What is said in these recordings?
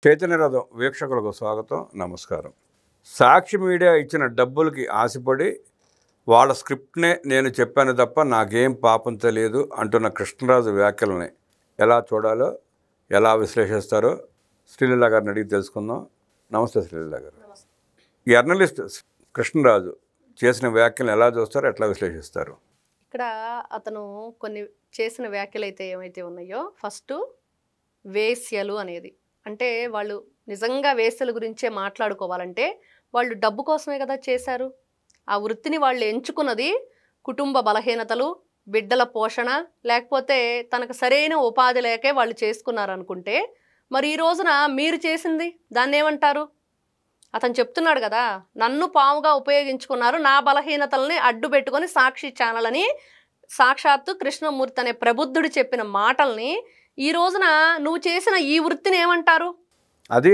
చైతన్యరథం వీక్షకులకు స్వాగతం, నమస్కారం. సాక్షి మీడియా ఇచ్చిన డబ్బులకి ఆశపడి వాళ్ళ స్క్రిప్ట్నే నేను చెప్పాను తప్ప నాకేం పాపం తెలియదు అంటున్న కృష్ణరాజు వ్యాఖ్యలని ఎలా చూడాలో, ఎలా విశ్లేషిస్తారో శ్రీలీల గారిని అడిగి తెలుసుకుందాం. నమస్తే శ్రీలీల గారు. జర్నలిస్ట్ కృష్ణరాజు చేసిన వ్యాఖ్యలను ఎలా చూస్తారో, ఎట్లా విశ్లేషిస్తారు? ఇక్కడ అతను కొన్ని చేసిన వ్యాఖ్యలు అయితే ఏమైతే ఉన్నాయో, ఫస్ట్ వేశ్యలు అనేది, అంటే వాళ్ళు నిజంగా వేశ్యల గురించే మాట్లాడుకోవాలంటే వాళ్ళు డబ్బు కోసమే కదా చేశారు. ఆ వృత్తిని వాళ్ళు ఎంచుకున్నది కుటుంబ బలహీనతలు, బిడ్డల పోషణ, లేకపోతే తనకు సరైన ఉపాధి లేకే వాళ్ళు చేసుకున్నారు అనుకుంటే, మరి ఈ రోజున మీరు చేసింది దాన్ని ఏమంటారు? అతను చెప్తున్నాడు కదా, నన్ను పావుగా ఉపయోగించుకున్నారు, నా బలహీనతల్ని అడ్డు పెట్టుకొని సాక్షి ఛానల్ అని సాక్షాత్తు కృష్ణమూర్తి అనే ప్రబుద్ధుడు చెప్పిన మాటల్ని ఈ రోజున నువ్వు చేసిన ఈ వృత్తిని ఏమంటారు? అదే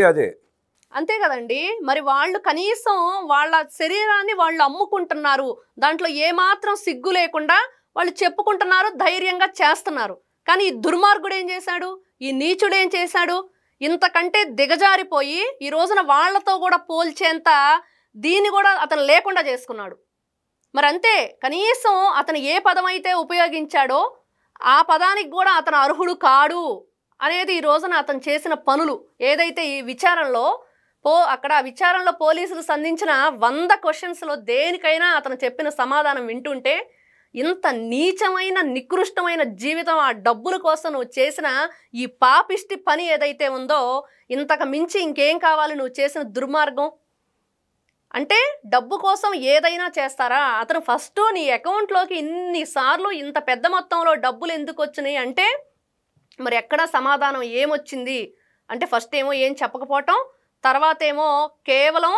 అంతే కదండి. మరి వాళ్ళు కనీసం వాళ్ళ శరీరాన్ని వాళ్ళు అమ్ముకుంటున్నారు, దాంట్లో ఏమాత్రం సిగ్గు లేకుండా వాళ్ళు చెప్పుకుంటున్నారు, ధైర్యంగా చేస్తున్నారు. కానీ ఈ దుర్మార్గుడు ఏం చేశాడు? ఈ నీచుడు ఏం చేశాడు? ఇంతకంటే దిగజారిపోయి ఈ రోజున వాళ్లతో కూడా పోల్చేంత దీన్ని కూడా అతను లేకుండా చేసుకున్నాడు. మరి అంతే, కనీసం అతను ఏ పదం అయితే ఉపయోగించాడో ఆ పదానికి కూడా అతను అర్హుడు కాడు అనేది ఈ రోజున అతను చేసిన పనులు. ఏదైతే ఈ విచారణలో అక్కడ విచారణలో పోలీసులు సంధించిన 100 క్వశ్చన్స్లో దేనికైనా అతను చెప్పిన సమాధానం వింటుంటే, ఇంత నీచమైన నికృష్టమైన జీవితం, ఆ డబ్బుల కోసం నువ్వు చేసిన ఈ పాపిష్టి పని ఏదైతే ఉందో, ఇంతకు మించి ఇంకేం కావాలి నువ్వు చేసిన దుర్మార్గం? అంటే డబ్బు కోసం ఏదైనా చేస్తారా? అతను ఫస్ట్ నీ అకౌంట్లోకి ఇన్నిసార్లు ఇంత పెద్ద మొత్తంలో డబ్బులు ఎందుకు వచ్చినాయి అంటే, మరి ఎక్కడ సమాధానం ఏమొచ్చింది అంటే, ఫస్ట్ ఏమో ఏం చెప్పకపోవటం, తర్వాత ఏమో కేవలం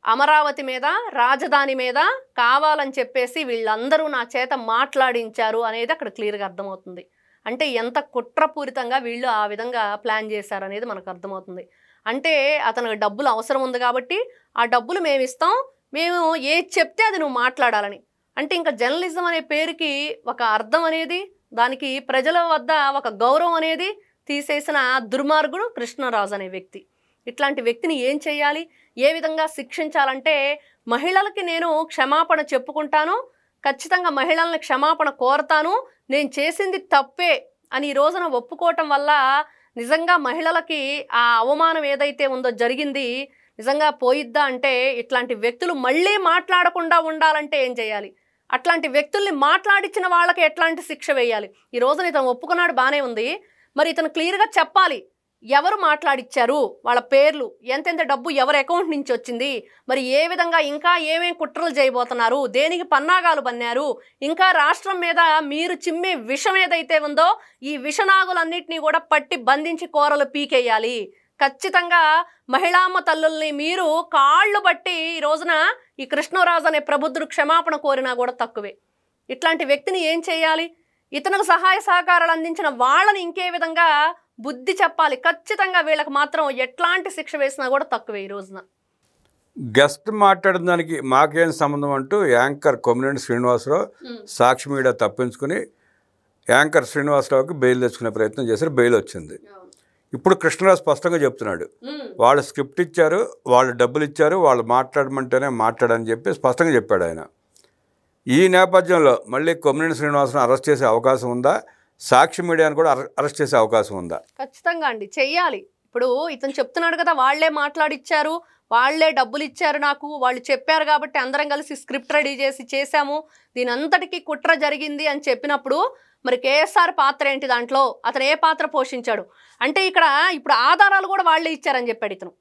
అమరావతి మీద, రాజధాని మీద కావాలని చెప్పేసి వీళ్ళందరూ నా చేత మాట్లాడించారు అనేది అక్కడ క్లియర్గా అర్థమవుతుంది. అంటే ఎంత కుట్రపూరితంగా వీళ్ళు ఆ విధంగా ప్లాన్ చేశారనేది మనకు అర్థమవుతుంది. అంటే అతనికి డబ్బులు అవసరం ఉంది కాబట్టి ఆ డబ్బులు మేము ఇస్తాం, మేము ఏది చెప్తే అది నువ్వు మాట్లాడాలని. అంటే ఇంకా జర్నలిజం అనే పేరుకి ఒక అర్థం అనేది, దానికి ప్రజల వద్ద ఒక గౌరవం అనేది తీసేసిన దుర్మార్గుడు కృష్ణరాజు అనే వ్యక్తి. ఇట్లాంటి వ్యక్తిని ఏం చేయాలి, ఏ విధంగా శిక్షించాలంటే, మహిళలకి నేను క్షమాపణ చెప్పుకుంటాను, ఖచ్చితంగా మహిళల్ని క్షమాపణ కోరతాను, నేను చేసింది తప్పే అని ఈ రోజున ఒప్పుకోవటం వల్ల నిజంగా మహిళలకి ఆ అవమానం ఏదైతే ఉందో జరిగింది నిజంగా పోయిద్దా అంటే, ఇట్లాంటి వ్యక్తులు మళ్ళీ మాట్లాడకుండా ఉండాలంటే ఏం చేయాలి? అట్లాంటి వ్యక్తుల్ని మాట్లాడించిన వాళ్ళకి ఎట్లాంటి శిక్ష వేయాలి? ఈ రోజున ఇతను ఒప్పుకున్నాడు, బాగానే ఉంది. మరి ఇతను క్లియర్గా చెప్పాలి, ఎవరు మాట్లాడిచ్చారు, వాళ్ళ పేర్లు, ఎంతెంత డబ్బు ఎవరి అకౌంట్ నుంచి వచ్చింది, మరి ఏ విధంగా ఇంకా ఏమేం కుట్రలు చేయబోతున్నారు, దేనికి పన్నాగాలు పన్నారు, ఇంకా రాష్ట్రం మీద మీరు చిమ్మే విషం ఏదైతే ఉందో ఈ విషనాగులన్నింటినీ కూడా పట్టి బంధించి కూరలు పీకేయాలి. ఖచ్చితంగా మహిళామ్మ తల్లుల్ని మీరు కాళ్ళు బట్టి ఈ రోజున ఈ కృష్ణరాజు అనే ప్రబుద్ధుడు క్షమాపణ కోరినా కూడా తక్కువే. ఇట్లాంటి వ్యక్తిని ఏం చేయాలి? ఇతనికి సహాయ సహకారాలు అందించిన వాళ్ళని ఇంకే విధంగా బుద్ధి చెప్పాలి. ఖచ్చితంగా వీళ్ళకి మాత్రం ఎట్లాంటి శిక్ష వేసినా కూడా తక్కువే. ఈ రోజున గెస్ట్ మాట్లాడిన దానికి మాకేం సంబంధం అంటూ యాంకర్ కొమ్మినేని శ్రీనివాసరావు సాక్షి మీడియా తప్పించుకుని యాంకర్ శ్రీనివాసరావుకి బెయిల్ తెచ్చుకునే ప్రయత్నం చేశారు. బెయిల్ వచ్చింది. ఇప్పుడు కృష్ణరాజు స్పష్టంగా చెప్తున్నాడు, వాళ్ళు స్క్రిప్ట్ ఇచ్చారు, వాళ్ళు డబ్బులు ఇచ్చారు, వాళ్ళు మాట్లాడమంటేనే మాట్లాడని చెప్పి స్పష్టంగా చెప్పాడు ఆయన. ఈ నేపథ్యంలో మళ్ళీ కొమ్మినేని శ్రీనివాసరావు అరెస్ట్ చేసే అవకాశం ఉందా? సాక్షి మీడియాను కూడా అరెస్ట్ చేసే అవకాశం ఉందా? ఖచ్చితంగా అండి, చెయ్యాలి. ఇప్పుడు ఇతను చెప్తున్నాడు కదా, వాళ్లే మాట్లాడిచ్చారు, వాళ్లే డబ్బులు ఇచ్చారు నాకు, వాళ్ళు చెప్పారు కాబట్టి అందరం కలిసి స్క్రిప్ట్ రెడీ చేసాము, దీని అంతటికీ కుట్ర జరిగింది అని చెప్పినప్పుడు మరి కేఎస్ఆర్ పాత్ర ఏంటి దాంట్లో? అతను ఏ పాత్ర పోషించాడు అంటే, ఇప్పుడు ఆధారాలు కూడా వాళ్లే ఇచ్చారని చెప్పాడు ఇతను.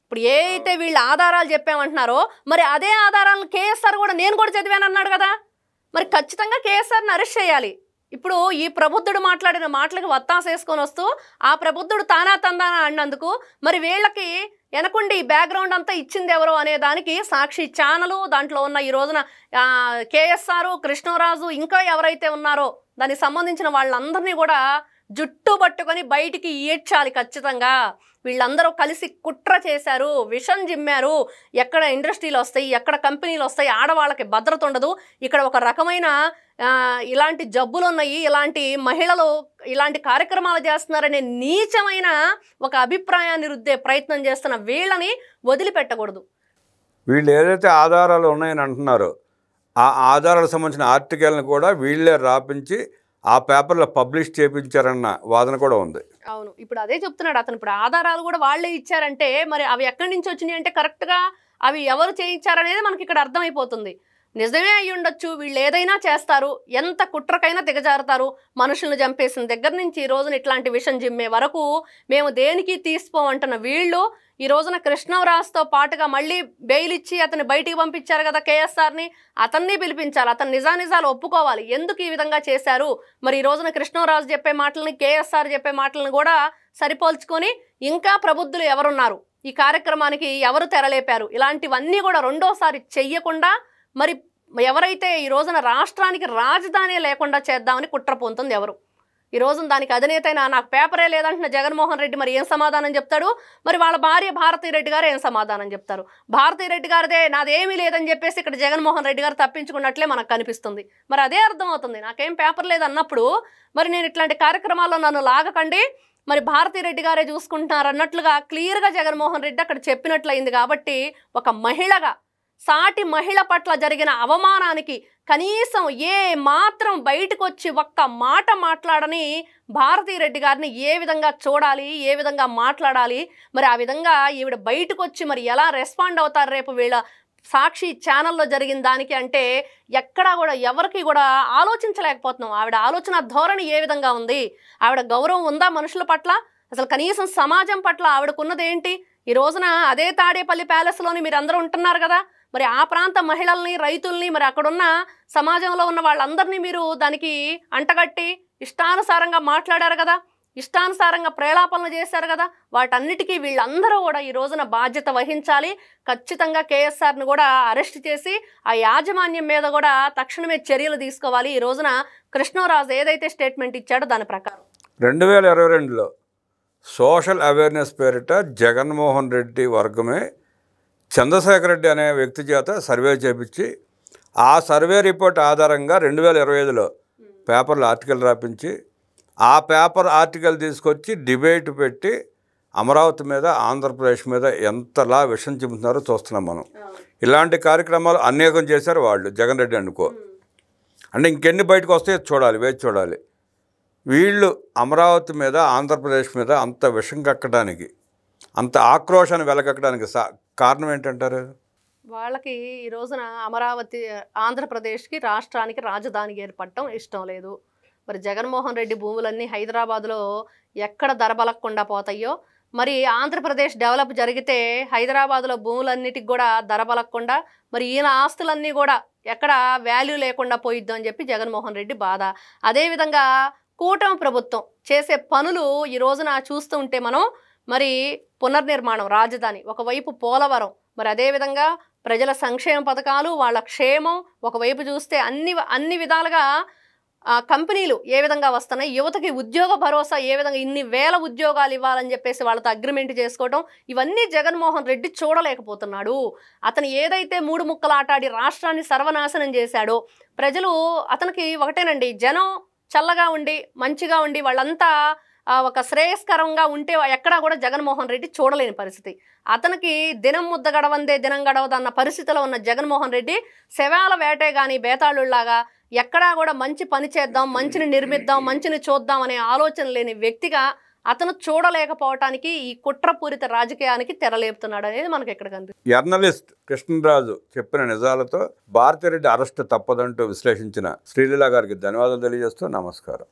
ఇప్పుడు ఏ అయితే వీళ్ళు ఆధారాలు చెప్పామంటున్నారో, మరి అదే ఆధారాలను కేఎస్ఆర్ కూడా నేను కూడా చదివాను అన్నాడు కదా. మరి ఖచ్చితంగా కేఎస్ఆర్ని అరెస్ట్ చేయాలి. ఇప్పుడు ఈ ప్రబుద్ధుడు మాట్లాడిన మాటలకు వత్తాసు వేసుకొని వస్తూ ఆ ప్రబుద్ధుడు తానా తందానా అన్నందుకు మరి వీళ్ళకి వెనకుండి బ్యాక్గ్రౌండ్ అంతా ఇచ్చింది ఎవరో అనే దానికి సాక్షి ఛానలు, దాంట్లో ఉన్న ఈ రోజున కేఎస్ఆర్, కృష్ణరాజు, ఇంకా ఎవరైతే ఉన్నారో దానికి సంబంధించిన వాళ్ళందరినీ కూడా జుట్టు పట్టుకొని బయటికి ఈడ్చాలి. ఖచ్చితంగా వీళ్ళందరూ కలిసి కుట్ర చేశారు, విషం జిమ్మారు, ఎక్కడ ఇండస్ట్రీలు వస్తాయి, ఎక్కడ కంపెనీలు వస్తాయి, ఆడవాళ్ళకి భద్రత ఉండదు, ఇక్కడ ఒక రకమైన ఇలాంటి జబ్బులు ఉన్నాయి, ఇలాంటి మహిళలు ఇలాంటి కార్యక్రమాలు చేస్తున్నారనే నీచమైన ఒక అభిప్రాయాన్ని రుద్దే ప్రయత్నం చేస్తున్న వీళ్ళని వదిలిపెట్టకూడదు. వీళ్ళు ఏదైతే ఆధారాలు ఉన్నాయని అంటున్నారో ఆ ఆధారాలకు సంబంధించిన ఆర్టికల్ని కూడా వీళ్ళే రాపించి ఆ పేపర్లో పబ్లిష్ చేయించారన్న వాదన కూడా ఉంది. అవును, ఇప్పుడు అదే చెప్తున్నాడు అతను. ఇప్పుడు ఆధారాలు కూడా వాళ్ళే ఇచ్చారంటే మరి అవి ఎక్కడి నుంచి వచ్చినాయి అంటే కరెక్ట్గా అవి ఎవరు చేయించారనేది మనకి ఇక్కడ అర్థమైపోతుంది. నిజమే అయ్యి ఉండొచ్చు, వీళ్ళు ఏదైనా చేస్తారు, ఎంత కుట్రకైనా దిగజారుతారు. మనుషులను చంపేసిన దగ్గర నుంచి ఈ రోజున ఇట్లాంటి విషం జిమ్మే వరకు మేము దేనికి తీసుకోమంటున్న వీళ్ళు ఈ రోజున కృష్ణరాజుతో పాటుగా మళ్ళీ బెయిల్ ఇచ్చి అతన్ని బయటికి పంపించారు కదా కేఎస్ఆర్ని, అతన్ని పిలిపించాలి, అతను నిజానిజాలు ఒప్పుకోవాలి, ఎందుకు ఈ విధంగా చేశారు. మరి ఈ రోజున కృష్ణరాజు చెప్పే మాటలని కేఎస్ఆర్ చెప్పే మాటలను కూడా సరిపోల్చుకొని ఇంకా ప్రబుద్ధులు ఎవరున్నారు, ఈ కార్యక్రమానికి ఎవరు తెరలేపారు, ఇలాంటివన్నీ కూడా రెండోసారి చెయ్యకుండా మరి ఎవరైతే ఈ రోజున రాష్ట్రానికి రాజధాని లేకుండా చేద్దామని కుట్ర పొందుతుంది ఎవరు. ఈ రోజున దానికి అధినేత నాకు పేపరే లేదంటున్న జగన్మోహన్ రెడ్డి మరి ఏం సమాధానం చెప్తాడు. మరి వాళ్ళ భార్య భారతీరెడ్డి గారు ఏం సమాధానం చెప్తారు. భారతీరెడ్డి గారిదే నాదేమీ లేదని చెప్పేసి ఇక్కడ జగన్మోహన్ రెడ్డి గారు తప్పించుకున్నట్లే మనకు కనిపిస్తుంది. మరి అదే అర్థమవుతుంది, నాకేం పేపర్ లేదన్నప్పుడు మరి నేను ఇట్లాంటి కార్యక్రమాల్లో నన్ను లాగకండి, మరి భారతీరెడ్డి గారే చూసుకుంటున్నారు అన్నట్లుగా క్లియర్గా జగన్మోహన్ రెడ్డి అక్కడ చెప్పినట్లయింది. కాబట్టి ఒక మహిళగా సాటి మహిళ పట్ల జరిగిన అవమానానికి కనీసం ఏ మాత్రం బయటకు వచ్చి ఒక్క మాట మాట్లాడని భారతీరెడ్డి గారిని ఏ విధంగా చూడాలి, ఏ విధంగా మాట్లాడాలి, మరి ఆ విధంగా ఈవిడ బయటకు వచ్చి మరి ఎలా రెస్పాండ్ అవుతారు రేపు వీళ్ళ సాక్షి ఛానల్లో జరిగిన దానికి అంటే ఎక్కడా కూడా ఎవరికి కూడా ఆలోచించలేకపోతున్నాం. ఆవిడ ఆలోచన ధోరణి ఏ విధంగా ఉంది, ఆవిడ గౌరవం ఉందా మనుషుల పట్ల, అసలు కనీసం సమాజం పట్ల ఆవిడకున్నదేంటి. ఈ రోజున అదే తాడేపల్లి ప్యాలెస్లోని మీరు అందరూ ఉంటున్నారు కదా, మరి ఆ ప్రాంత మహిళల్ని, రైతుల్ని, మరి అక్కడున్న సమాజంలో ఉన్న వాళ్ళందరినీ మీరు దానికి అంటగట్టి ఇష్టానుసారంగా మాట్లాడారు కదా, ఇష్టానుసారంగా ప్రేలాపనలు చేశారు కదా. వాటన్నిటికీ వీళ్ళందరూ కూడా ఈ రోజున బాధ్యత వహించాలి. ఖచ్చితంగా కేఎస్ఆర్ను కూడా అరెస్ట్ చేసి ఆ యాజమాన్యం మీద కూడా తక్షణమే చర్యలు తీసుకోవాలి. ఈ రోజున కృష్ణరాజు ఏదైతే స్టేట్మెంట్ ఇచ్చాడో దాని ప్రకారం 2022లో సోషల్ అవేర్నెస్ పేరిట జగన్మోహన్ రెడ్డి వర్గమే చంద్రశేఖర్ రెడ్డి అనే వ్యక్తి చేత సర్వే చేపించి ఆ సర్వే రిపోర్ట్ ఆధారంగా 2025లో పేపర్లో ఆర్టికల్ రాపించి ఆ పేపర్ ఆర్టికల్ తీసుకొచ్చి డిబేట్ పెట్టి అమరావతి మీద, ఆంధ్రప్రదేశ్ మీద ఎంతలా విషం చెబుతున్నారో చూస్తున్నాం మనం. ఇలాంటి కార్యక్రమాలు అనేకం చేశారు వాళ్ళు, జగన్ రెడ్డి అనుకో. అంటే ఇంకెన్ని బయటకు వస్తాయో చూడాలి, వేచి చూడాలి. వీళ్ళు అమరావతి మీద, ఆంధ్రప్రదేశ్ మీద అంత విషం కక్కడానికి, అంత ఆక్రోశాన్ని వెలకక్కడానికి కారణం ఏంటంటారు? వాళ్ళకి ఈ రోజున అమరావతి, ఆంధ్రప్రదేశ్కి, రాష్ట్రానికి రాజధాని ఏర్పడటం ఇష్టం లేదు. మరి జగన్మోహన్ రెడ్డి భూములన్నీ హైదరాబాద్లో ఎక్కడ ధరబలకుండా పోతాయో, మరి ఆంధ్రప్రదేశ్ డెవలప్ జరిగితే హైదరాబాద్లో భూములన్నిటికి కూడా ధరబలకుండా మరి ఈయన ఆస్తులన్నీ కూడా ఎక్కడ వాల్యూ లేకుండా పోయిద్దు అని చెప్పి జగన్మోహన్ రెడ్డి బాధ. అదేవిధంగా కూటమి ప్రభుత్వం చేసే పనులు ఈ రోజున చూస్తూ ఉంటే మనం మరి పునర్నిర్మాణం, రాజధాని, ఒకవైపు పోలవరం, మరి అదేవిధంగా ప్రజల సంక్షేమ పథకాలు, వాళ్ళ క్షేమం ఒకవైపు చూస్తే అన్ని విధాలుగా కంపెనీలు ఏ విధంగా వస్తున్నాయి, యువతకి ఉద్యోగ భరోసా ఏ విధంగా ఇన్ని వేల ఉద్యోగాలు ఇవ్వాలని చెప్పేసి వాళ్ళతో అగ్రిమెంట్ చేసుకోవడం, ఇవన్నీ జగన్మోహన్ రెడ్డి చూడలేకపోతున్నాడు. అతను ఏదైతే 3 ముక్కలు ఆటాడి రాష్ట్రాన్ని సర్వనాశనం చేశాడో, ప్రజలు అతనికి ఒకటేనండి, జనం చల్లగా ఉండి మంచిగా ఉండి వాళ్ళంతా ఒక శ్రేయస్కరంగా ఉంటే ఎక్కడా కూడా జగన్మోహన్ రెడ్డి చూడలేని పరిస్థితి. అతనికి దినం ముద్ద గడవందే దినం గడవదన్న పరిస్థితిలో ఉన్న జగన్మోహన్ రెడ్డి శవాల వేటే కానీ బేతాళుల్లాగా ఎక్కడా కూడా మంచి పని చేద్దాం, మంచిని నిర్మిద్దాం, మంచిని చూద్దాం అనే ఆలోచన లేని వ్యక్తిగా అతను చూడలేకపోవటానికి ఈ కుట్రపూరిత రాజకీయానికి తెరలేపుతున్నాడు అనేది మనకి ఇక్కడ కనిపిస్తుంది. జర్నలిస్ట్ కృష్ణరాజు చెప్పిన నిజాలతో భారతిరెడ్డి అరెస్ట్ తప్పదంటూ విశ్లేషించిన శ్రీలీల గారికి ధన్యవాదాలు తెలియజేస్తూ నమస్కారం.